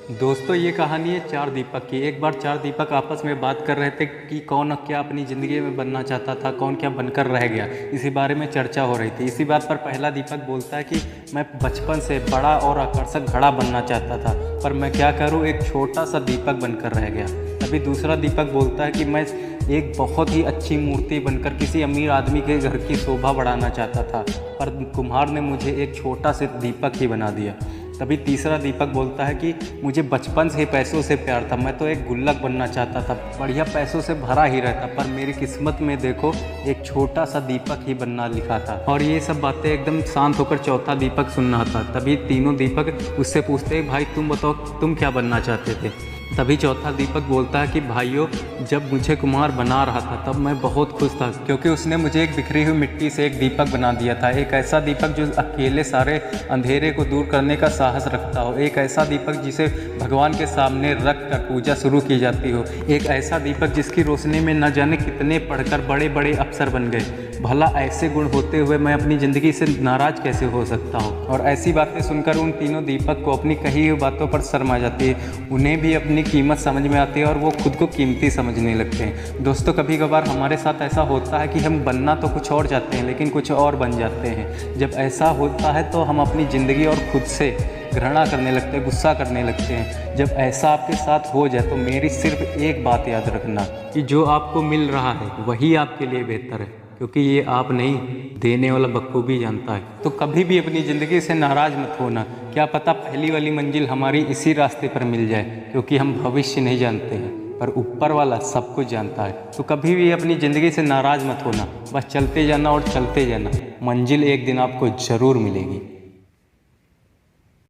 दोस्तों ये कहानी है चार दीपक की। एक बार चार दीपक आपस में बात कर रहे थे कि कौन क्या अपनी ज़िंदगी में बनना चाहता था, कौन क्या बनकर रह गया। इसी बारे में चर्चा हो रही थी। इसी बात पर पहला दीपक बोलता है कि मैं बचपन से बड़ा और आकर्षक घड़ा बनना चाहता था, पर मैं क्या करूं, एक छोटा सा दीपक बनकर रह गया। तभी दूसरा दीपक बोलता है कि मैं एक बहुत ही अच्छी मूर्ति बनकर किसी अमीर आदमी के घर की शोभा बढ़ाना चाहता था, पर कुम्हार ने मुझे एक छोटा सा दीपक ही बना दिया। तभी तीसरा दीपक बोलता है कि मुझे बचपन से ही पैसों से प्यार था, मैं तो एक गुल्लक बनना चाहता था, बढ़िया पैसों से भरा ही रहता, पर मेरी किस्मत में देखो एक छोटा सा दीपक ही बनना लिखा था। और ये सब बातें एकदम शांत होकर चौथा दीपक सुन रहा था। तभी तीनों दीपक उससे पूछते हैं, भाई तुम बताओ तुम क्या बनना चाहते थे। तभी चौथा दीपक बोलता है कि भाइयों, जब मुझे कुम्हार बना रहा था तब मैं बहुत खुश था, क्योंकि उसने मुझे एक बिखरी हुई मिट्टी से एक दीपक बना दिया था। एक ऐसा दीपक जो अकेले सारे अंधेरे को दूर करने का साहस रखता हो, एक ऐसा दीपक जिसे भगवान के सामने रख कर पूजा शुरू की जाती हो, एक ऐसा दीपक जिसकी रोशनी में न जाने कितने पढ़कर बड़े बड़े अफसर बन गए। भला ऐसे गुण होते हुए मैं अपनी ज़िंदगी से नाराज़ कैसे हो सकता हूँ। और ऐसी बातें सुनकर उन तीनों दीपक को अपनी कही हुई बातों पर शर्म आ जाती है। उन्हें भी अपनी कीमत समझ में आती है और वो खुद को कीमती समझने लगते हैं। दोस्तों, कभी कभार हमारे साथ ऐसा होता है कि हम बनना तो कुछ और चाहते हैं लेकिन कुछ और बन जाते हैं। जब ऐसा होता है तो हम अपनी ज़िंदगी और खुद से घृणा करने लगते हैं, गुस्सा करने लगते हैं। जब ऐसा आपके साथ हो जाए तो मेरी सिर्फ एक बात याद रखना कि जो आपको मिल रहा है वही आपके लिए बेहतर है, क्योंकि ये आप नहीं, देने वाला बखूबी जानता है। तो कभी भी अपनी ज़िंदगी से नाराज़ मत होना। क्या पता पहली वाली मंजिल हमारी इसी रास्ते पर मिल जाए, क्योंकि हम भविष्य नहीं जानते हैं पर ऊपर वाला सब कुछ जानता है। तो कभी भी अपनी ज़िंदगी से नाराज़ मत होना, बस चलते जाना और चलते जाना। मंजिल एक दिन आपको ज़रूर मिलेगी।